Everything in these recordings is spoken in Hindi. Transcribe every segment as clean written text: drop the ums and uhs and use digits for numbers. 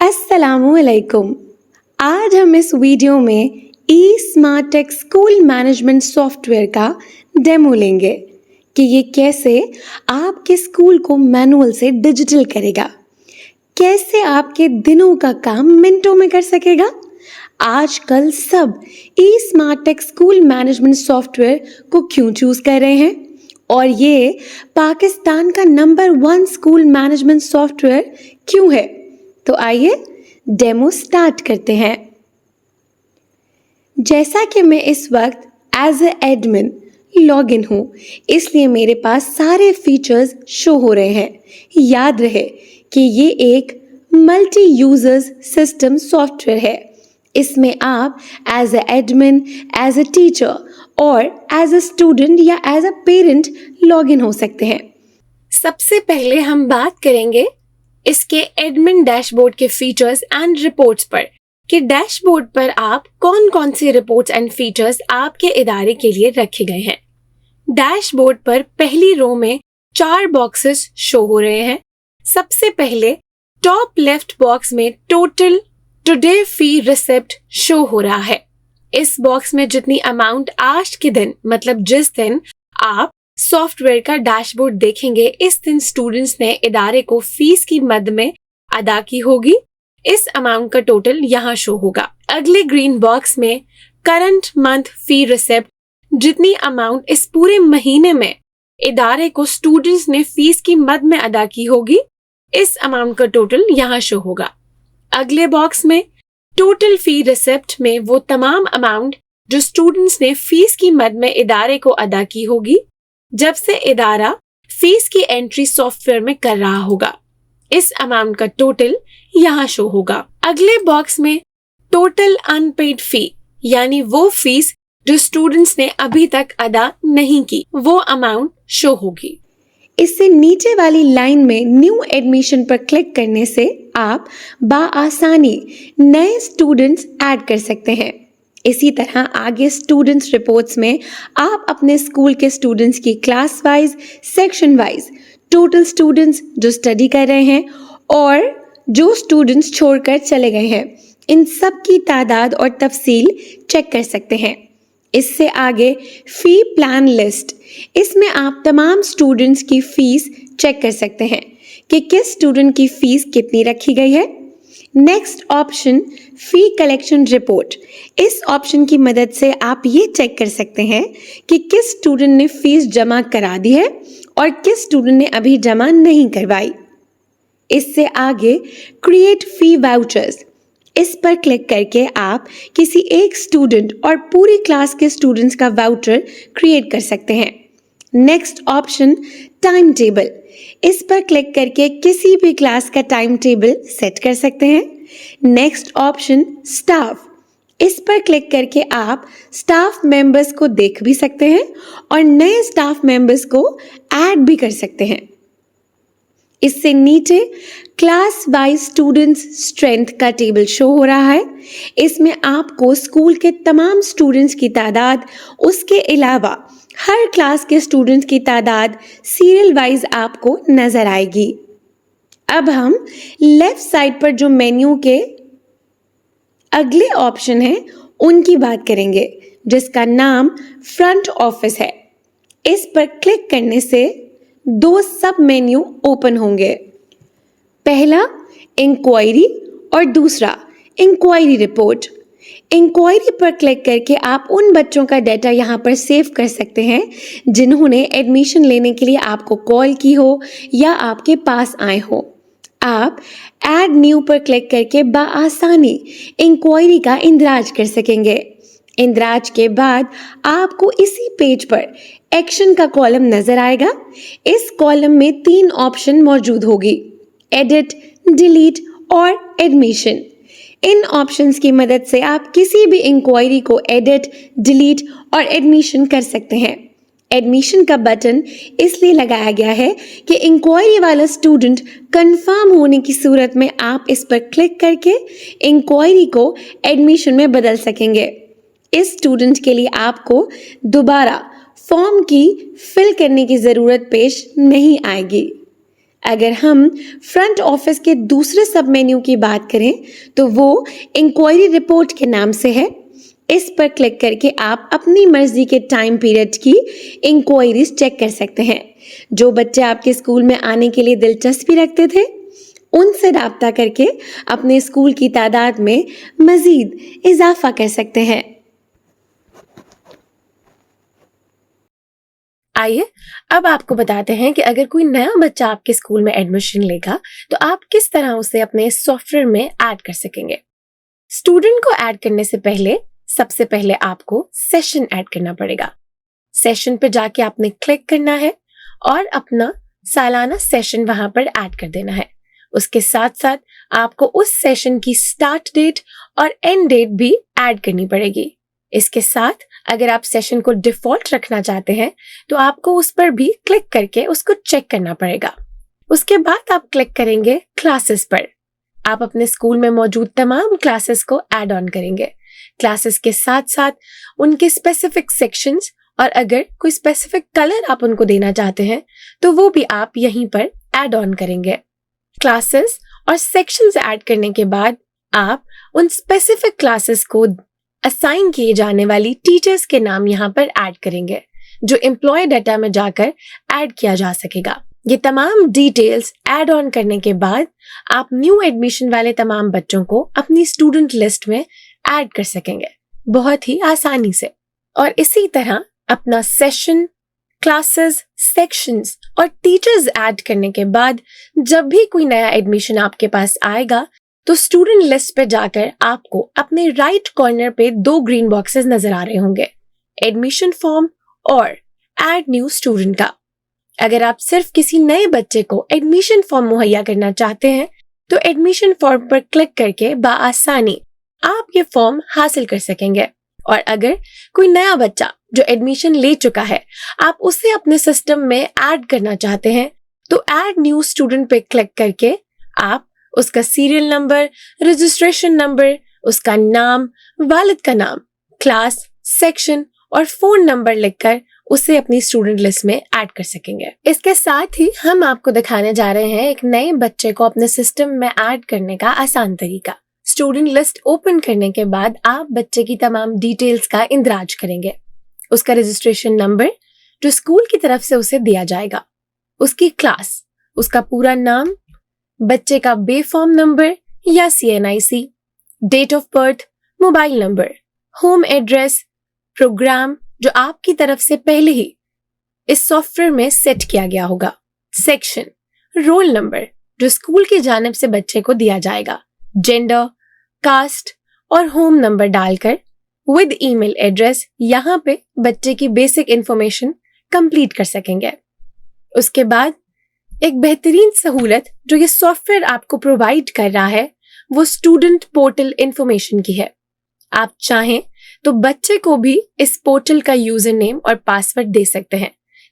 अस्सलामुअलैकुम। आज हम इस वीडियो में E smart tech school management software का डेमो लेंगे कि ये कैसे आपके स्कूल को मैनुअल से डिजिटल करेगा, कैसे आपके दिनों का काम मिनटों में कर सकेगा। आजकल सब E smart tech school management software को क्यों चूज कर रहे हैं और ये पाकिस्तान का नंबर 1 स्कूल मैनेजमेंट सॉफ्टवेयर क्यों है। तो आइए डेमो स्टार्ट करते हैं। जैसा कि मैं इस वक्त as a admin log in हूँ, इसलिए मेरे पास सारे फीचर्स शो हो रहे हैं। याद रहे कि ये एक मल्टी यूजर्स सिस्टम सॉफ्टवेयर है। इसमें आप as a admin, as a teacher और एज ए स्टूडेंट या as a parent log in हो सकते हैं। सबसे पहले हम बात करेंगे इसके एडमिन डैशबोर्ड के फीचर्स एंड रिपोर्ट्स पर कि डैशबोर्ड पर आप कौन कौन सी रिपोर्ट्स एंड फीचर्स आपके इदारे के लिए रखे गए हैं। डैशबोर्ड पर पहली रो में 4 बॉक्सेस शो हो रहे हैं। सबसे पहले टॉप लेफ्ट बॉक्स में टोटल टुडे फी रिसिप्ट शो हो रहा है। इस बॉक्स में जितनी अमाउंट आज के दिन मतलब जिस दिन आप सॉफ्टवेयर का डैशबोर्ड देखेंगे, इस दिन स्टूडेंट्स ने इदारे को फीस की मद में अदा की होगी, इस अमाउंट का टोटल यहाँ शो होगा। अगले ग्रीन बॉक्स में करंट मंथ फी रिसिप्ट, जितनी अमाउंट इस पूरे महीने में इदारे को स्टूडेंट्स ने फीस की मद में अदा की होगी, इस अमाउंट का टोटल यहाँ शो होगा। अगले बॉक्स में टोटल फी रिसिप्ट में वो तमाम अमाउंट जो स्टूडेंट्स ने फीस की मद में इदारे को अदा की होगी जब से इदारा फीस की एंट्री सॉफ्टवेयर में कर रहा होगा, इस अमाउंट का टोटल यहाँ शो होगा। अगले बॉक्स में टोटल अनपेड फी यानी वो फीस जो स्टूडेंट्स ने अभी तक अदा नहीं की, वो अमाउंट शो होगी। इससे नीचे वाली लाइन में न्यू एडमिशन पर क्लिक करने से आप बाआसानी नए स्टूडेंट्स ऐड कर सकते हैं। इसी तरह आगे स्टूडेंट्स रिपोर्ट्स में आप अपने स्कूल के स्टूडेंट्स की class wise, section wise, total students जो स्टडी कर रहे हैं और जो स्टूडेंट्स छोड़कर चले गए हैं, इन सब की तादाद और तफसील चेक कर सकते हैं। इससे आगे फी प्लान लिस्ट, इसमें आप तमाम स्टूडेंट्स की फीस चेक कर सकते हैं कि किस स्टूडेंट की फीस कितनी रखी गई है। नेक्स्ट ऑप्शन फी कलेक्शन रिपोर्ट, इस ऑप्शन की मदद से आप ये चेक कर सकते हैं कि किस स्टूडेंट ने फीस जमा करा दी है और किस स्टूडेंट ने अभी जमा नहीं करवाई। इससे आगे क्रिएट फी वाउचर्स, इस पर क्लिक करके आप किसी एक स्टूडेंट और पूरी क्लास के स्टूडेंट्स का वाउचर क्रिएट कर सकते हैं। नेक्स्ट ऑप्शन टाइम टेबल, इस पर क्लिक करके किसी भी क्लास का टाइम टेबल सेट कर सकते हैं। नेक्स्ट ऑप्शन स्टाफ, इस पर क्लिक करके आप स्टाफ मेंबर्स को देख भी सकते हैं और नए स्टाफ मेंबर्स को ऐड भी कर सकते हैं। इससे नीचे क्लास वाइज स्टूडेंट्स स्ट्रेंथ का टेबल शो हो रहा है। इसमें आपको स्कूल के तमाम स्टूडेंट्स की तादाद, उसके अलावा हर क्लास के स्टूडेंट्स की तादाद सीरियल वाइज आपको नजर आएगी। अब हम लेफ्ट साइड पर जो मेन्यू के अगले ऑप्शन है उनकी बात करेंगे, जिसका नाम फ्रंट ऑफिस है। इस पर क्लिक करने से 2 सब मेन्यू ओपन होंगे, पहला इंक्वायरी और दूसरा इंक्वायरी रिपोर्ट। इंक्वायरी पर क्लिक करके आप उन बच्चों का डाटा यहाँ पर सेव कर सकते हैं जिन्होंने एडमिशन लेने के लिए आपको कॉल की हो या आपके पास आए हो। आप ऐड न्यू पर क्लिक करके बाआसानी इंक्वायरी का इंदराज कर सकेंगे। इंदराज के बाद आपको इसी पेज पर एक्शन का कॉलम नजर आएगा। इस कॉलम में 3 ऑप्शन मौजूद होगी, एडिट, डिलीट और एडमिशन। इन ऑप्शंस की मदद से आप किसी भी इंक्वायरी को एडिट, डिलीट और एडमिशन कर सकते हैं। एडमिशन का बटन इसलिए लगाया गया है कि इंक्वायरी वाला स्टूडेंट कंफर्म होने की सूरत में आप इस पर क्लिक करके इंक्वायरी को एडमिशन में बदल सकेंगे। इस स्टूडेंट के लिए आपको दोबारा फॉर्म की फिल करने की ज़रूरत पेश नहीं आएगी। अगर हम फ्रंट ऑफिस के दूसरे सब मेन्यू की बात करें तो वो इंक्वायरी रिपोर्ट के नाम से है। इस पर क्लिक करके आप अपनी मर्जी के टाइम पीरियड की इंक्वायरीज चेक कर सकते हैं। जो बच्चे आपके स्कूल में आने के लिए दिलचस्पी रखते थे उनसे राब्ता करके अपने स्कूल की तादाद में मजीद इजाफा कर सकते हैं। आइए अब आपको बताते हैं कि अगर कोई नया बच्चा आपके स्कूल में एडमिशन लेगा तो आप किस तरह उसे अपने सॉफ्टवेयर में ऐड कर सकेंगे। स्टूडेंट को ऐड करने से पहले सबसे पहले आपको सेशन ऐड करना पड़ेगा। सेशन पे जाके आपने क्लिक करना है और अपना सालाना सेशन वहां पर ऐड कर देना है। उसके साथ साथ आपको उस सेशन की स्टार्ट डेट और एंड डेट भी ऐड करनी पड़ेगी। इसके साथ अगर आप सेशन को डिफॉल्ट रखना चाहते हैं तो आपको उस पर भी क्लिक करके उसको चेक करना पड़ेगा। उसके बाद आप क्लिक करेंगे क्लासेस पर। आप अपने स्कूल में मौजूद तमाम क्लासेस को ऐड ऑन करेंगे। क्लासेस के साथ साथ उनके स्पेसिफिक सेक्शंस और अगर कोई स्पेसिफिक कलर आप उनको देना चाहते हैं तो वो भी आप यहीं पर ऐड ऑन करेंगे। क्लासेस और सेक्शंस ऐड करने के बाद आप उन स्पेसिफिक क्लासेस को असाइन किए जाने वाली टीचर्स के नाम यहाँ पर ऐड करेंगे जो एम्प्लॉय डाटा में जाकर ऐड किया जा सकेगा। ये तमाम डिटेल्स ऐड ऑन करने के बाद आप न्यू एडमिशन वाले तमाम बच्चों को अपनी स्टूडेंट लिस्ट में ऐड कर सकेंगे बहुत ही आसानी से। और इसी तरह अपना सेशन, क्लासेस, सेक्शंस और टीचर्स ऐड करने के बाद जब भी कोई नया एडमिशन आपके पास आएगा तो स्टूडेंट लिस्ट पे जाकर आपको अपने राइट कॉर्नर पे 2 ग्रीन बॉक्सेस नजर आ रहे होंगे, एडमिशन फॉर्म और ऐड न्यू स्टूडेंट का। अगर आप सिर्फ किसी नए बच्चे को एडमिशन फॉर्म मुहैया करना चाहते हैं तो एडमिशन फॉर्म पर क्लिक करके बाआसानी आप ये फॉर्म हासिल कर सकेंगे। और अगर कोई नया बच्चा जो एडमिशन ले चुका है आप उसे अपने सिस्टम में ऐड करना चाहते हैं तो ऐड न्यू स्टूडेंट पे क्लिक करके आप उसका सीरियल नंबर, रजिस्ट्रेशन नंबर, उसका नाम, वालिद का नाम, क्लास, सेक्शन और फोन नंबर लिखकर उसे अपनी स्टूडेंट लिस्ट में ऐड कर सकेंगे। इसके साथ ही हम आपको दिखाने जा रहे हैं एक नए बच्चे को अपने सिस्टम में ऐड करने का आसान तरीका। स्टूडेंट लिस्ट ओपन करने के बाद आप बच्चे की तमाम डिटेल्स का इंदराज करेंगे। उसका रजिस्ट्रेशन नंबर जो स्कूल की तरफ से उसे दिया जाएगा, उसकी क्लास, उसका पूरा नाम, बच्चे का बेफॉर्म नंबर या CNIC, date of birth, mobile number, home address, programme जो आपकी तरफ से पहले ही इस सॉफ्टवेयर में सेट किया गया होगा, सेक्शन, रोल नंबर जो स्कूल की जानिब से बच्चे को दिया जाएगा, जेंडर, कास्ट और होम नंबर डालकर विद ईमेल एड्रेस यहाँ पे बच्चे की बेसिक इंफॉर्मेशन कंप्लीट कर सकेंगे। उसके बाद एक बेहतरीन सहूलत जो ये सॉफ्टवेयर आपको प्रोवाइड कर रहा है वो स्टूडेंट पोर्टल इंफॉर्मेशन की है। आप चाहें तो बच्चे को भी इस पोर्टल का यूजर नेम और पासवर्ड दे सकते हैं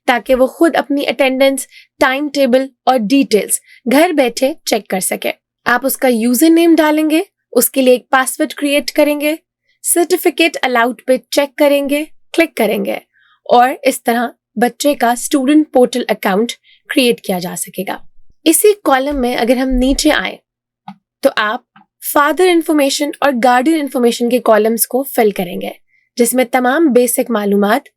ताकि वो खुद अपनी अटेंडेंस, टाइम टेबल और डिटेल्स घर बैठे चेक कर सके। आप उसका यूजर नेम डालेंगे, उसके लिए एक पासवर्ड क्रिएट करेंगे, सर्टिफिकेट अलाउड पे चेक करेंगे, क्लिक करेंगे और इस तरह बच्चे का स्टूडेंट पोर्टल अकाउंट क्रिएट किया जा सकेगा। इसी कॉलम में अगर हम नीचे आए तो आप फादर इंफॉर्मेशन और गार्डियन इंफॉर्मेशन के कॉलम्स को फिल करेंगे जिसमें तमाम बेसिक मालूमात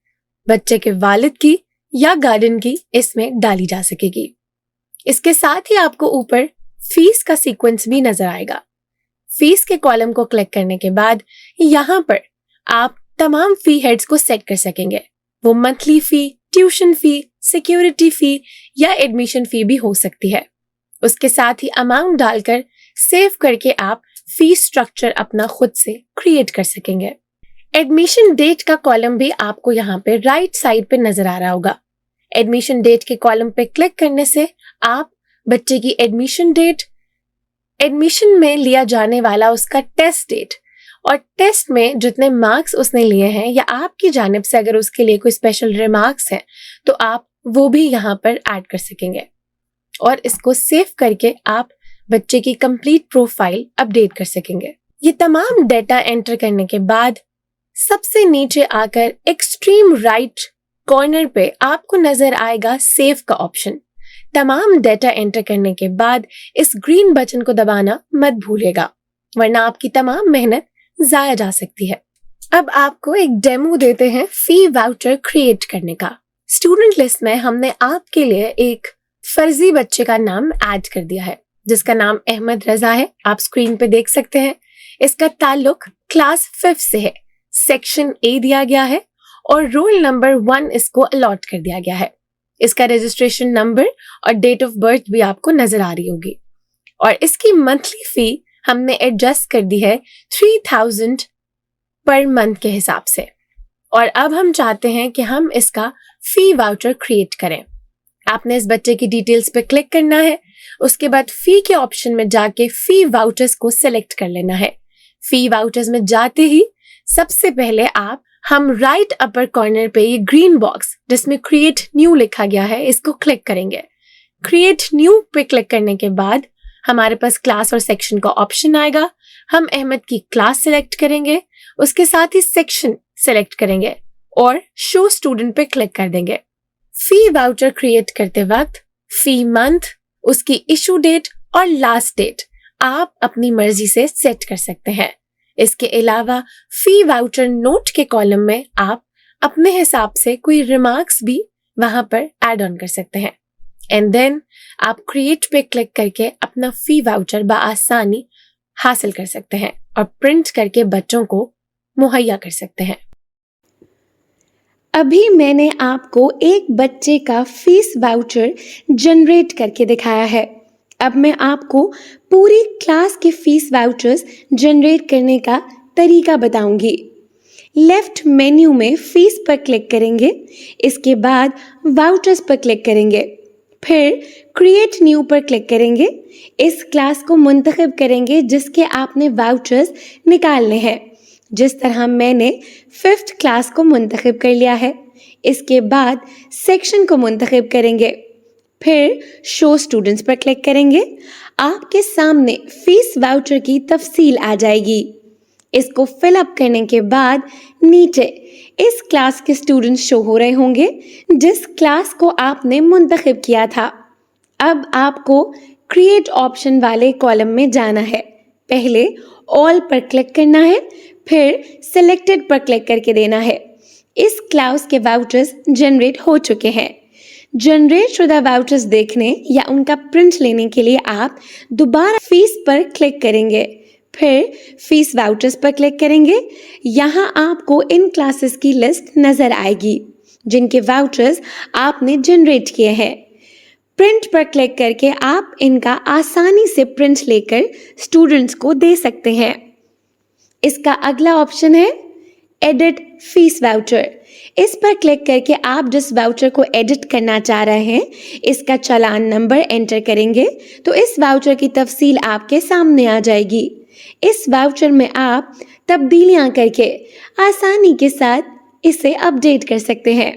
बच्चे के वालिद की या गार्डियन की इसमें डाली जा सकेगी। इसके साथ ही आपको ऊपर फीस का सीक्वेंस भी नजर आएगा। फीस के कॉलम को क्लिक करने के बाद यहाँ पर आप तमाम फी हेड्स को सेट कर सकेंगे। वो monthly fee, tuition fee, security fee या एडमिशन फी भी हो सकती है। उसके साथ ही अमाउंट डालकर सेव करके आप फी स्ट्रक्चर अपना खुद से क्रिएट कर सकेंगे। एडमिशन डेट का कॉलम भी आपको यहाँ पे राइट साइड पे नजर आ रहा होगा। एडमिशन डेट के कॉलम पे क्लिक करने से आप बच्चे की एडमिशन डेट, एडमिशन में लिया जाने वाला उसका टेस्ट डेट और टेस्ट में जितने मार्क्स उसने लिए हैं या आपकी जानिब से अगर उसके लिए कोई स्पेशल रिमार्क्स हैं तो आप वो भी यहाँ पर ऐड कर सकेंगे और इसको सेव करके आप बच्चे की कंप्लीट प्रोफाइल अपडेट कर सकेंगे। ये तमाम डेटा एंटर करने के बाद सबसे नीचे आकर एक्सट्रीम राइट कॉर्नर पे आपको नजर आएगा सेव का ऑप्शन। तमाम डेटा एंटर करने के बाद इस ग्रीन बटन को दबाना मत भूलिएगा, वरना आपकी तमाम मेहनत जाया जा सकती है। अब आपको एक डेमो देते हैं फी वाउचर क्रिएट करने का। स्टूडेंट लिस्ट में हमने आपके लिए एक फर्जी बच्चे का नाम ऐड कर दिया है जिसका नाम अहमद रजा है। आप स्क्रीन पे देख सकते हैं। इसका ताल्लुक क्लास 5 से है। सेक्शन ए दिया गया है और रोल नंबर 1 इसको अलॉट कर दिया गया है। इसका रजिस्ट्रेशन नंबर और डेट ऑफ बर्थ भी आपको नजर आ रही होगी और इसकी मंथली फी हमने एडजस्ट कर दी है 3000 पर मंथ के हिसाब से। और अब हम चाहते हैं कि हम इसका फी वाउचर क्रिएट करें। आपने इस बच्चे की डिटेल्स पे क्लिक करना है। उसके बाद फी के ऑप्शन में जाके फी वाउचर्स को सिलेक्ट कर लेना है। फी वाउचर्स में जाते ही सबसे पहले हम राइट अपर कॉर्नर पे ये ग्रीन बॉक्स जिसमें क्रिएट न्यू लिखा गया है इसको क्लिक करेंगे। क्रिएट न्यू पे क्लिक करने के बाद हमारे पास क्लास और सेक्शन का ऑप्शन आएगा। हम अहमद की क्लास सिलेक्ट करेंगे, उसके साथ ही सेक्शन सिलेक्ट करेंगे और शो स्टूडेंट पे क्लिक कर देंगे। फी वाउचर क्रिएट करते वक्त फी मंथ, उसकी इशू डेट और लास्ट डेट आप अपनी मर्जी से सेट कर सकते हैं। इसके अलावा फी वाउचर नोट के कॉलम में आप अपने हिसाब से कोई रिमार्क्स भी वहां पर ऐड ऑन कर सकते हैं। एंड देन आप क्रिएट पे क्लिक करके अपना फी वाउचर बआसानी हासिल कर सकते हैं और प्रिंट करके बच्चों को मुहैया कर सकते हैं। अभी मैंने आपको एक बच्चे का फीस वाउचर जनरेट करके दिखाया है। अब मैं आपको पूरी क्लास के फीस वाउचर्स जनरेट करने का तरीका बताऊंगी। लेफ्ट मेन्यू में फीस पर क्लिक करेंगे, इसके बाद वाउचर्स पर क्लिक करेंगे, फिर क्रिएट न्यू पर क्लिक करेंगे। इस क्लास को मुंतखब करेंगे जिसके आपने वाउचर्स निकालने हैं। जिस तरह मैंने 5th क्लास को मुंतखब कर लिया है। इसके बाद सेक्शन को मुंतखब करेंगे, फिर शो स्टूडेंट्स पर क्लिक करेंगे। आपके सामने फीस वाउचर की तफसील आ जाएगी। इसको फिल अप करने के बाद नीचे इस क्लास के स्टूडेंट्स शो हो रहे होंगे जिस क्लास को आपने मुंतखब किया था। अब आपको क्रिएट ऑप्शन वाले कॉलम में जाना है। पहले ऑल पर क्लिक करना है, फिर सिलेक्टेड पर क्लिक करके देना है। इस क्लास के वाउचर्स जनरेट हो चुके हैं। जनरेट शुदा वाउचर्स देखने या उनका प्रिंट लेने के लिए आप दोबारा फीस पर क्लिक करेंगे, फिर फीस वाउचर्स पर क्लिक करेंगे। यहाँ आपको इन क्लासेस की लिस्ट नजर आएगी जिनके वाउचर्स आपने जनरेट किए हैं। प्रिंट पर क्लिक करके आप इनका आसानी से प्रिंट लेकर स्टूडेंट्स को दे सकते हैं। इसका अगला ऑप्शन है एडिट फीस वाउचर। इस पर क्लिक करके आप जिस वाउचर को एडिट करना चाह रहे हैं इसका चालान नंबर एंटर करेंगे तो इस वाउचर की तफसील आपके सामने आ जाएगी। इस वाउचर में आप तब्दीलियां करके आसानी के साथ इसे अपडेट कर सकते हैं।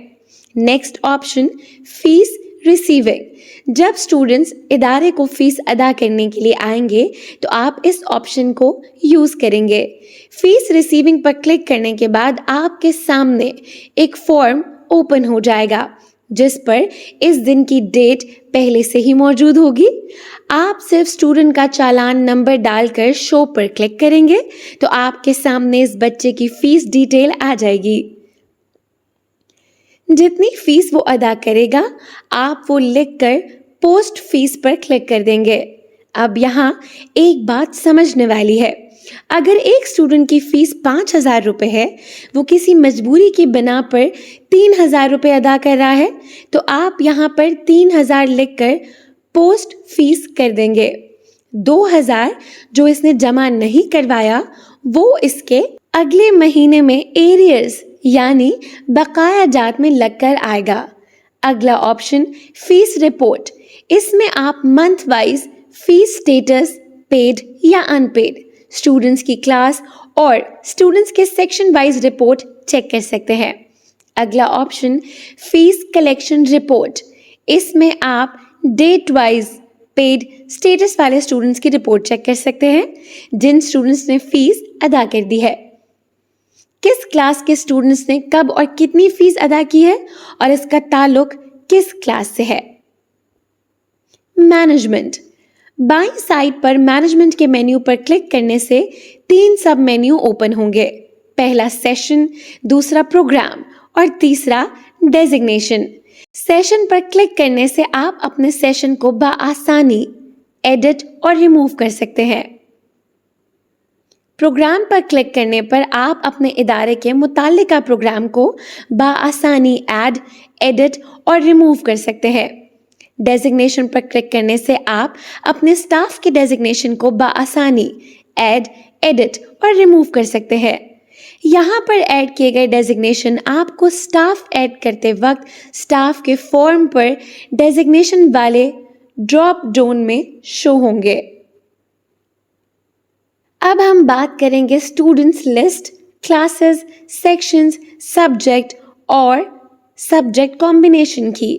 Next option fees receiving. जब स्टूडेंट्स इदारे को फीस अदा करने के लिए आएंगे तो आप इस ऑप्शन को यूज करेंगे। फीस रिसीविंग पर क्लिक करने के बाद आपके सामने एक फॉर्म ओपन हो जाएगा जिस पर इस दिन की डेट पहले से ही मौजूद होगी। आप सिर्फ स्टूडेंट का चालान नंबर डालकर शो पर क्लिक करेंगे तो आपके सामने इस बच्चे की फीस डिटेल आ जाएगी। जितनी फीस वो अदा करेगा आप वो लिखकर पोस्ट फीस पर क्लिक कर देंगे। अब यहाँ एक बात समझने वाली है, अगर एक स्टूडेंट की फीस 5,000 रुपये है, वो किसी मजबूरी की बिना पर 3,000 रुपये अदा कर रहा है तो आप यहाँ पर 3,000 लिखकर पोस्ट फीस कर देंगे। 2,000 जो इसने जमा नहीं करवाया वो इसके अगले महीने में एरियर्स यानी बकाया जात में लगकर आएगा। अगला ऑप्शन फीस रिपोर्ट। इसमें आप month wise fees status paid या अनपेड, स्टूडेंट्स की क्लास और स्टूडेंट्स के सेक्शन वाइज रिपोर्ट चेक कर सकते हैं। अगला ऑप्शन फीस कलेक्शन रिपोर्ट। इसमें आप डेट वाइज पेड स्टेटस वाले स्टूडेंट्स की रिपोर्ट चेक कर सकते हैं जिन स्टूडेंट्स ने फीस अदा कर दी है, किस क्लास के स्टूडेंट्स ने कब और कितनी फीस अदा की है और इसका ताल्लुक किस क्लास से है। मैनेजमेंट। बाईं साइड पर मैनेजमेंट के मेन्यू पर क्लिक करने से 3 सब मेन्यू ओपन होंगे। पहला सेशन, दूसरा प्रोग्राम और तीसरा डेजिग्नेशन। सेशन पर क्लिक करने से आप अपने सेशन को बआसानी एडिट और रिमूव कर सकते हैं। प्रोग्राम पर क्लिक करने पर आप अपने इदारे के मुताल्लिका प्रोग्राम को बआसानी ऐड, एडिट और रिमूव कर सकते हैं। डेजिग्नेशन पर क्लिक करने से आप अपने स्टाफ के डेजिग्नेशन को बआसानी ऐड, एडिट और रिमूव कर सकते हैं। यहाँ पर ऐड किए गए डेजिग्नेशन आपको स्टाफ ऐड करते वक्त स्टाफ के फॉर्म पर डेजिग्नेशन वाले ड्रॉप डाउन में शो होंगे। अब हम बात करेंगे students list, classes, sections, subject और सब्जेक्ट कॉम्बिनेशन की।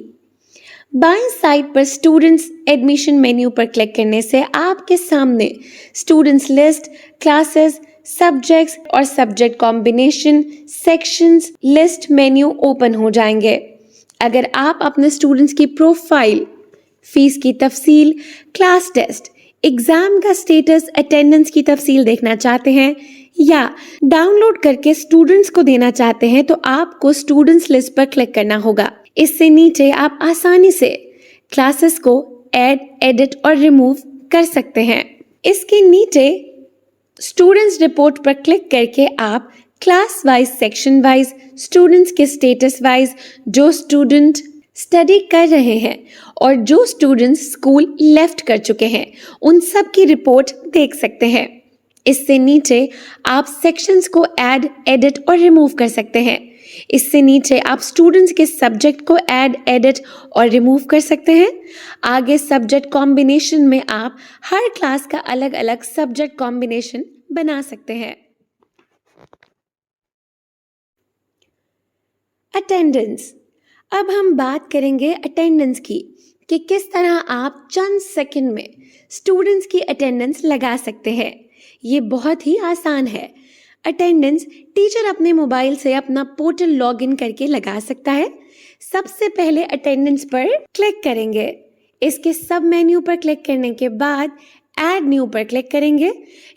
बाईं साइड पर स्टूडेंट्स एडमिशन मेन्यू पर क्लिक करने से आपके सामने स्टूडेंट्स लिस्ट, क्लासेस, सब्जेक्ट्स और subject combination, sections, list menu open हो जाएंगे। अगर आप अपने स्टूडेंट्स की प्रोफाइल, फीस की तफसील, क्लास टेस्ट, एग्जाम का स्टेटस, अटेंडेंस की तफसील देखना चाहते हैं या डाउनलोड करके स्टूडेंट्स को देना चाहते हैं तो आपको स्टूडेंट्स लिस्ट पर क्लिक करना होगा। इससे नीचे आप आसानी से क्लासेस को ऐड, एडिट और रिमूव कर सकते हैं। इसके नीचे स्टूडेंट्स रिपोर्ट पर क्लिक करके आप class wise, section wise, students के स्टेटस वाइज, जो स्टूडेंट स्टडी कर रहे हैं और जो स्टूडेंट्स स्कूल लेफ्ट कर चुके हैं उन सब की रिपोर्ट देख सकते हैं। इससे नीचे आप सेक्शंस को ऐड, एडिट और रिमूव कर सकते हैं। इससे नीचे आप स्टूडेंट्स के सब्जेक्ट को ऐड, एडिट और रिमूव कर सकते हैं। आगे सब्जेक्ट कॉम्बिनेशन में आप हर क्लास का अलग अलग सब्जेक्ट कॉम्बिनेशन बना सकते हैं। अटेंडेंस। अब हम बात करेंगे अटेंडेंस की कि किस तरह आप चंद सेकंड में स्टूडेंट्स की अटेंडेंस लगा सकते हैं। ये बहुत ही आसान है। अटेंडेंस टीचर अपने मोबाइल से अपना पोर्टल लॉगिन करके लगा सकता है। सबसे पहले अटेंडेंस पर क्लिक करेंगे। इसके सब मेन्यू पर क्लिक करने के बाद ऐड न्यू पर क्लिक करेंगे।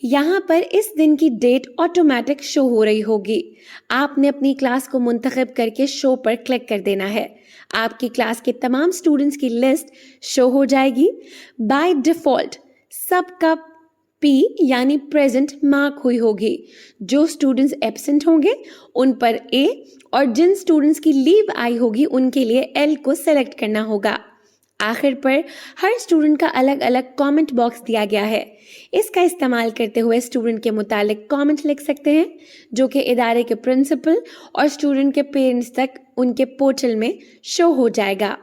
यहाँ पर इस दिन की डेट ऑटोमेटिक शो हो रही होगी। आपने अपनी क्लास को मुंतखब करके शो पर क्लिक कर देना है। आपकी क्लास के तमाम स्टूडेंट्स की लिस्ट शो हो जाएगी। बाय डिफॉल्ट सबका पी यानी प्रेजेंट मार्क हुई होगी। जो स्टूडेंट्स एब्सेंट होंगे उन पर ए और जिन स्टूडेंट्स की लीव आई होगी उनके लिए एल को सेलेक्ट करना होगा। आखिर पर हर स्टूडेंट का अलग अलग कमेंट बॉक्स दिया गया है। इसका इस्तेमाल करते हुए स्टूडेंट के मुतालिक कमेंट लिख सकते हैं जो कि इदारे के प्रिंसिपल और स्टूडेंट के पेरेंट्स तक उनके पोर्टल में शो हो जाएगा।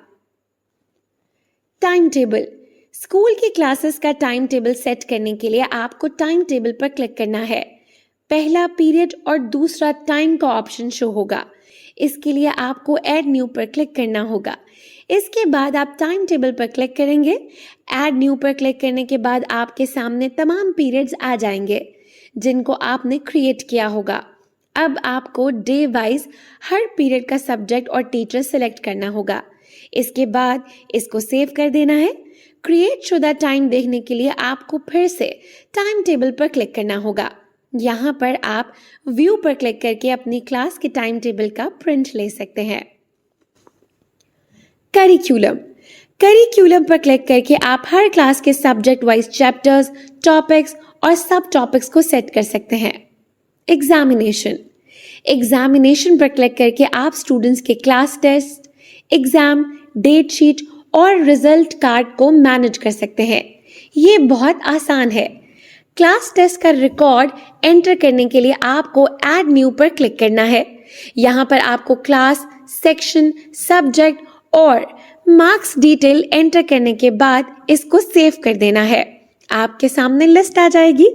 Time table. स्कूल की क्लासेस का टाइम टेबल सेट करने के लिए आपको टाइम टेबल पर क्लिक करना है। पहला पीरियड और दूसरा टाइम का ऑप्शन शो होगा। इसके लिए आपको ऐड न्यू पर क्लिक करना होगा। इसके बाद आप टाइम टेबल पर क्लिक करेंगे। ऐड न्यू पर क्लिक करने के बाद आपके सामने तमाम पीरियड्स आ जाएंगे जिनको आपने क्रिएट किया होगा। अब आपको डे वाइज हर पीरियड का सब्जेक्ट और टीचर सेलेक्ट करना होगा। इसके बाद इसको सेव कर देना है। क्रिएट शुदा टाइम देखने के लिए आपको फिर से टाइम टेबल पर क्लिक करना होगा। यहाँ पर आप व्यू पर क्लिक करके अपनी क्लास के टाइम टेबल का प्रिंट ले सकते हैं। करिकुलम। करिकुलम पर क्लिक करके आप हर क्लास के सब्जेक्ट वाइज चैप्टर्स, टॉपिक्स और सब टॉपिक्स को सेट कर सकते हैं। एग्जामिनेशन। एग्जामिनेशन पर क्लिक करके आप स्टूडेंट्स के class test, exam, date sheet और रिजल्ट कार्ड को मैनेज कर सकते हैं। ये बहुत आसान है। क्लास टेस्ट का रिकॉर्ड एंटर करने के लिए आपको ऐड न्यू पर क्लिक करना है। यहाँ पर आपको क्लास, सेक्शन, सब्जेक्ट और मार्क्स डिटेल एंटर करने के बाद इसको सेव कर देना है। आपके सामने लिस्ट आ जाएगी।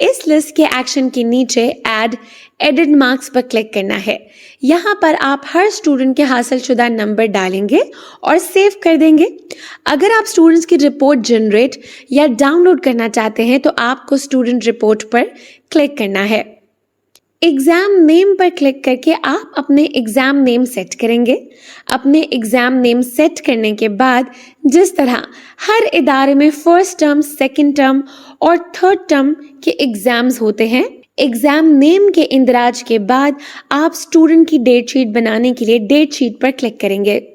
इस लिस्ट के एक्शन के नीचे ऐड एडिट मार्क्स पर क्लिक करना है। यहाँ पर आप हर स्टूडेंट के हासिल शुदा नंबर डालेंगे और सेव कर देंगे। अगर आप स्टूडेंट्स की रिपोर्ट जनरेट या डाउनलोड करना चाहते हैं तो आपको स्टूडेंट रिपोर्ट पर क्लिक करना है। एग्जाम नेम पर क्लिक करके आप अपने एग्जाम नेम सेट करेंगे। अपने एग्जाम नेम सेट करने के बाद जिस तरह हर इदारे में फर्स्ट टर्म, सेकंड टर्म और थर्ड टर्म के एग्जाम्स होते हैं, एग्जाम नेम के इंदराज के बाद आप स्टूडेंट की डेट शीट बनाने के लिए डेट शीट पर क्लिक करेंगे।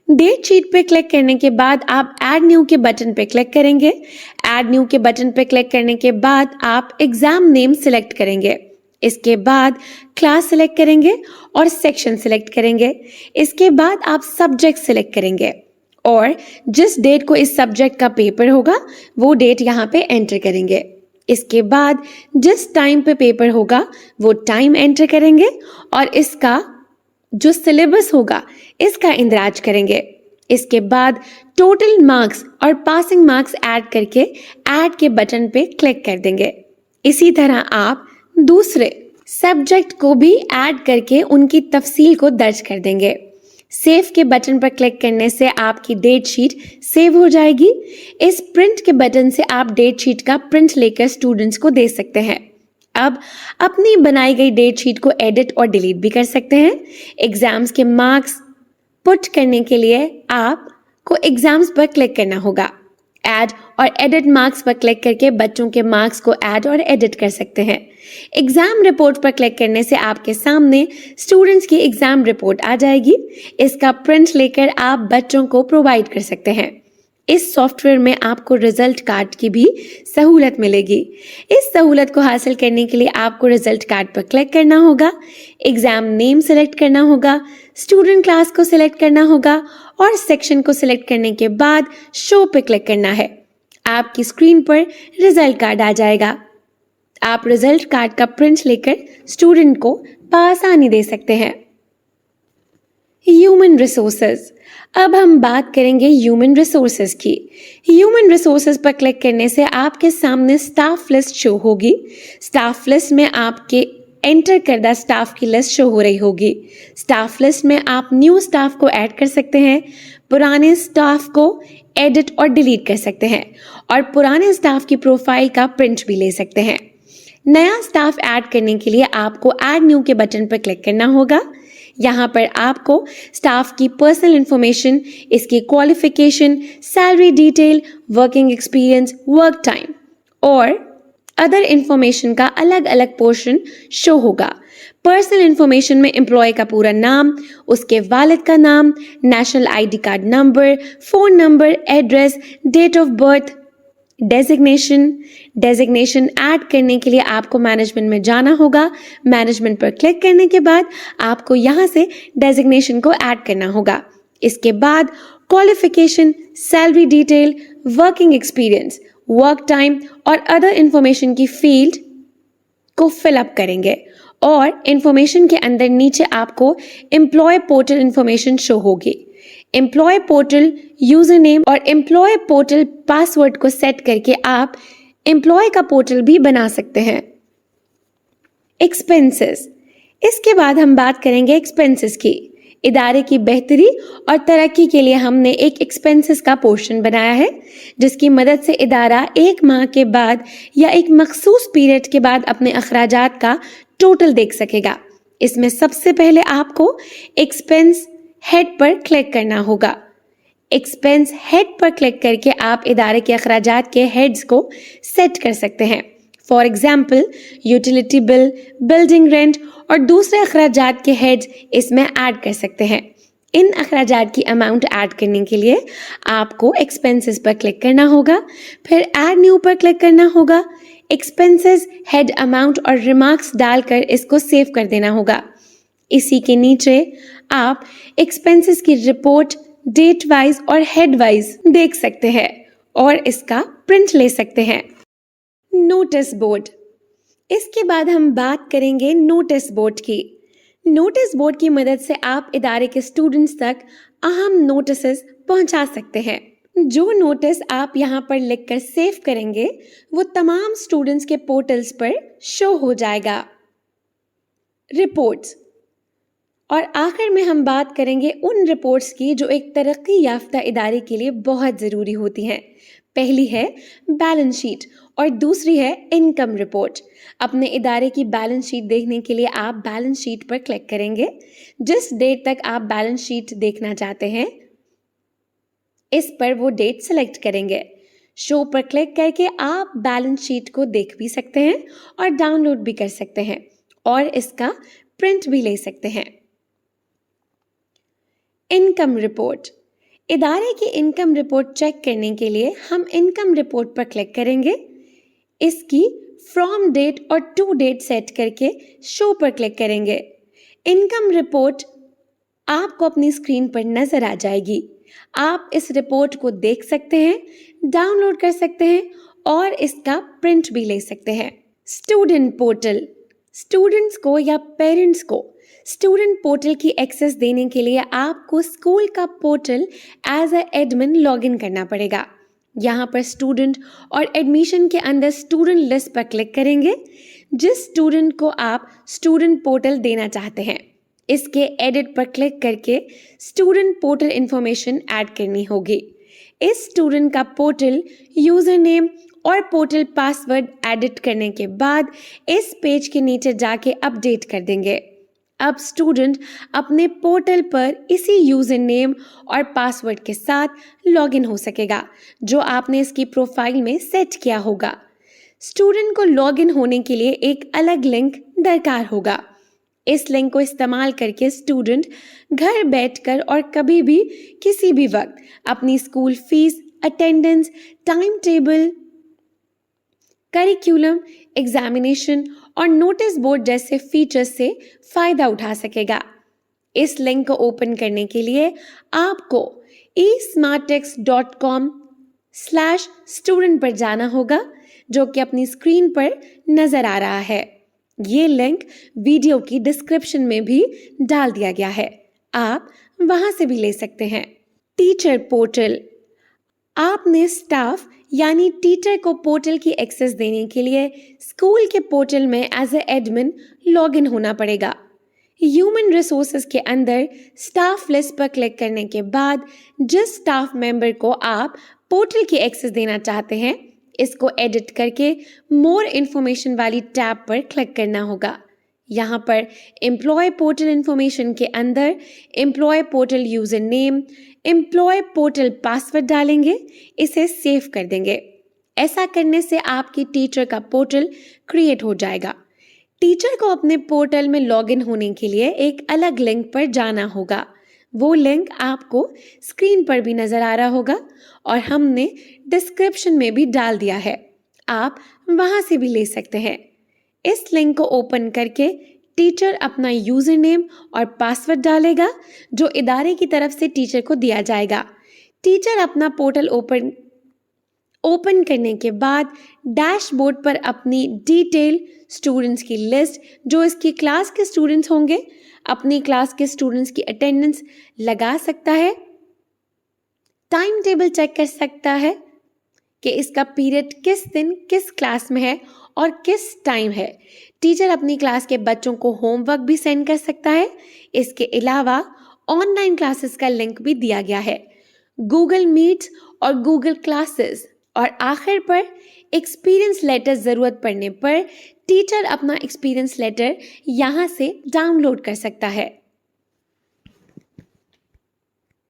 डेट शीट पे क्लिक करने के बाद आप ऐड न्यू के बटन पे क्लिक करेंगे। ऐड न्यू के बटन पे क्लिक करने के बाद आप एग्जाम नेम सिलेक्ट करेंगे। इसके बाद क्लास सिलेक्ट करेंगे और सेक्शन सिलेक्ट करेंगे। इसके बाद आप सब्जेक्ट सिलेक्ट करेंगे और जिस डेट को इस सब्जेक्ट का पेपर होगा वो डेट यहाँ पे एंटर करेंगे। इसके बाद जिस टाइम पे पेपर होगा वो टाइम एंटर करेंगे और इसका जो सिलेबस होगा इसका इंदराज करेंगे। इसके बाद टोटल मार्क्स और पासिंग मार्क्स ऐड करके ऐड के बटन पे क्लिक कर देंगे। इसी तरह आप दूसरे सब्जेक्ट को भी ऐड करके उनकी तफसील को दर्ज कर देंगे। सेव के बटन पर क्लिक करने से आपकी डेट शीट सेव हो जाएगी। इस प्रिंट के बटन से आप डेट शीट का प्रिंट लेकर स्टूडेंट्स को दे सकते हैं। अब अपनी बनाई गई डेट शीट को एडिट और डिलीट भी कर सकते हैं। एग्जाम्स के मार्क्स पुट करने के लिए आपको एग्जाम्स पर क्लिक करना होगा। ऐड और एडिट मार्क्स पर क्लिक करके बच्चों के मार्क्स को ऐड और एडिट कर सकते हैं। एग्जाम रिपोर्ट पर क्लिक करने से आपके सामने स्टूडेंट्स की एग्जाम रिपोर्ट आ जाएगी। इसका प्रिंट लेकर आप बच्चों को प्रोवाइड कर सकते हैं। इस सॉफ्टवेयर में आपको रिजल्ट कार्ड की भी सहूलत मिलेगी। इस सहूलत को हासिल करने के लिए आपको रिजल्ट कार्ड पर क्लिक करना होगा, एग्जाम नेम सेलेक्ट करना होगा, स्टूडेंट क्लास को सिलेक्ट करना होगा और सेक्शन को सिलेक्ट करने के बाद शो पे क्लिक करना है। आपकी स्क्रीन पर रिजल्ट कार्ड आ जाएगा। आप रिजल्ट कार्ड का प्रिंट लेकर स्टूडेंट को आसानी दे सकते हैं। Human resources. अब हम बात करेंगे ह्यूमन रिसोर्सेज की। ह्यूमन रिसोर्सेज पर क्लिक करने से आपके सामने स्टाफ लिस्ट शो होगी। स्टाफ लिस्ट में आपके एंटर करदा स्टाफ की लिस्ट शो हो रही होगी। स्टाफ लिस्ट में आप न्यू स्टाफ को ऐड कर सकते हैं, पुराने स्टाफ को एडिट और डिलीट कर सकते हैं और पुराने स्टाफ की प्रोफाइल का प्रिंट भी ले सकते हैं। नया स्टाफ ऐड करने के लिए आपको ऐड न्यू के बटन पर क्लिक करना होगा। यहाँ पर आपको स्टाफ की पर्सनल इंफॉर्मेशन, इसकी qualification, salary detail, working experience, work time और अदर इंफॉर्मेशन का अलग अलग पोर्शन शो होगा। पर्सनल इंफॉर्मेशन में एम्प्लॉय का पूरा नाम, उसके वालिद का नाम, national ID card number, phone number, address, date of birth, designation add करने के लिए आपको मैनेजमेंट में जाना होगा। मैनेजमेंट पर क्लिक करने के बाद आपको यहाँ से डेजिग्नेशन को ऐड करना होगा। इसके बाद qualification, salary detail, working experience, work time और अदर इंफॉर्मेशन की फील्ड को फिलअप करेंगे और इंफॉर्मेशन के अंदर नीचे आपको एम्प्लॉय पोर्टल इंफॉर्मेशन शो होगी। एम्प्लॉय पोर्टल यूजर नेम और एम्प्लॉय पोर्टल पासवर्ड को सेट करके आप एम्प्लॉय का पोर्टल भी बना सकते हैं। एक्सपेंसेस। इसके बाद हम बात करेंगे एक्सपेंसेस की। इदारे की बेहतरी और तरक्की के लिए हमने एक एक्सपेंसेस का पोर्शन बनाया है जिसकी मदद से इदारा एक माह के बाद या एक मखसूस पीरियड के बाद अपने अखराजात का टोटल देख सकेगा। इसमें सबसे पहले आपको एक्सपेंस हेड पर क्लिक करना होगा। एक्सपेंस हेड पर क्लिक करके आप इदारे के अखराजात के हेड्स को सेट कर सकते हैं। For example utility bill, building rent और दूसरे अखराजात के हेड्स इसमें ऐड कर सकते हैं। इन अखराजात की अमाउंट ऐड करने के लिए आपको एक्सपेंसेस पर क्लिक करना होगा, फिर ऐड न्यू पर क्लिक करना होगा। एक्सपेंसेस हेड अमाउंट और रिमार्क्स डालकर इसको सेव कर देना होगा। इसी के नीचे आप एक्सपेंसेस की रिपोर्ट डेट वाइज और हेड वाइज देख सकते हैं और इसका प्रिंट ले सकते हैं। Notice board. इसके बाद हम बात करेंगे नोटिस बोर्ड की। नोटिस बोर्ड की मदद से आप इदारे के स्टूडेंट्स तक अहम नोटिसेस पहुंचा सकते हैं। जो नोटिस आप यहाँ पर लिखकर सेव करेंगे वो तमाम स्टूडेंट्स के पोर्टल्स पर शो हो जाएगा। रिपोर्ट्स। और आखिर में हम बात करेंगे उन रिपोर्ट्स की जो एक तरक्की याफ्ता इदारे के लिए बहुत ज़रूरी होती हैं। पहली है बैलेंस शीट और दूसरी है इनकम रिपोर्ट। अपने इदारे की बैलेंस शीट देखने के लिए आप बैलेंस शीट पर क्लिक करेंगे। जिस डेट तक आप बैलेंस शीट देखना चाहते हैं इस पर वो डेट सेलेक्ट करेंगे। शो पर क्लिक करके आप बैलेंस शीट को देख भी सकते हैं और डाउनलोड भी कर सकते हैं और इसका प्रिंट भी ले सकते हैं। Income report. इदारे की इनकम रिपोर्ट चेक करने के लिए हम इनकम रिपोर्ट पर क्लिक करेंगे। इसकी फ्रॉम डेट और टू डेट सेट करके शो पर क्लिक करेंगे। इनकम रिपोर्ट आपको अपनी स्क्रीन पर नजर आ जाएगी। आप इस रिपोर्ट को देख सकते हैं, डाउनलोड कर सकते हैं और इसका प्रिंट भी ले सकते हैं। Student portal. स्टूडेंट्स को या पेरेंट्स को स्टूडेंट पोर्टल की एक्सेस देने के लिए आपको स्कूल का portal as a admin login करना पड़ेगा। यहाँ पर स्टूडेंट और एडमिशन के अंदर स्टूडेंट लिस्ट पर क्लिक करेंगे। जिस स्टूडेंट को आप स्टूडेंट पोर्टल देना चाहते हैं इसके एडिट पर क्लिक करके स्टूडेंट पोर्टल इंफॉर्मेशन ऐड करनी होगी। इस स्टूडेंट का पोर्टल यूजर नेम और पोर्टल पासवर्ड एडिट करने के बाद इस पेज के नीचे जाके अपडेट कर देंगे। अब स्टूडेंट अपने पोर्टल पर इसी यूजर नेम और पासवर्ड के साथ लॉगिन हो सकेगा जो आपने इसकी प्रोफाइल में सेट किया होगा। स्टूडेंट को लॉगिन होने के लिए एक अलग लिंक दरकार होगा। इस लिंक को इस्तेमाल करके स्टूडेंट घर बैठकर और कभी भी किसी भी वक्त अपनी school fees, attendance, time table, curriculum, examination और नोटिस बोर्ड जैसे फीचर्स से फायदा उठा सकेगा। इस लिंक को ओपन करने के लिए आपको esmartex.com/student पर जाना होगा जो कि अपनी स्क्रीन पर नजर आ रहा है। ये लिंक वीडियो की डिस्क्रिप्शन में भी डाल दिया गया है, आप वहां से भी ले सकते हैं। Teacher portal. आपने स्टाफ यानी टीचर को पोर्टल की एक्सेस देने के लिए स्कूल के पोर्टल में एज ए एडमिन लॉगिन होना पड़ेगा। ह्यूमन रिसोर्सेज के अंदर स्टाफ लिस्ट पर क्लिक करने के बाद जिस स्टाफ मेंबर को आप पोर्टल की एक्सेस देना चाहते हैं इसको एडिट करके मोर इन्फॉर्मेशन वाली टैब पर क्लिक करना होगा। यहाँ पर एम्प्लॉय पोर्टल इन्फॉर्मेशन के अंदर employee portal user name, employee portal password डालेंगे, इसे सेव कर देंगे। ऐसा करने से आपकी टीचर का पोर्टल क्रिएट हो जाएगा। टीचर को अपने पोर्टल में लॉगिन होने के लिए एक अलग लिंक पर जाना होगा। वो लिंक आपको स्क्रीन पर भी नजर आ रहा होगा और हमने डिस्क्रिप्शन में भी डाल दिया है, आप वहां से भी ले सकते हैं। इस लिंक को ओपन करके टीचर अपना यूजर नेम और पासवर्ड डालेगा जो इदारे की तरफ से टीचर को दिया जाएगा। टीचर अपना पोर्टल ओपन करने के बाद डैशबोर्ड पर अपनी डिटेल स्टूडेंट्स की लिस्ट जो इसकी क्लास के स्टूडेंट्स होंगे अपनी क्लास के स्टूडेंट्स की अटेंडेंस लगा सकता है, टाइम टेबल चेक कर सकता है कि इसका पीरियड किस दिन किस क्लास में है और किस टाइम है। टीचर अपनी क्लास के बच्चों को होमवर्क भी सेंड कर सकता है। इसके अलावा ऑनलाइन क्लासेस का लिंक भी दिया गया है, गूगल मीट और गूगल क्लासेस। और आखिर पर एक्सपीरियंस लेटर ज़रूरत पड़ने पर टीचर अपना एक्सपीरियंस लेटर यहाँ से डाउनलोड कर सकता है।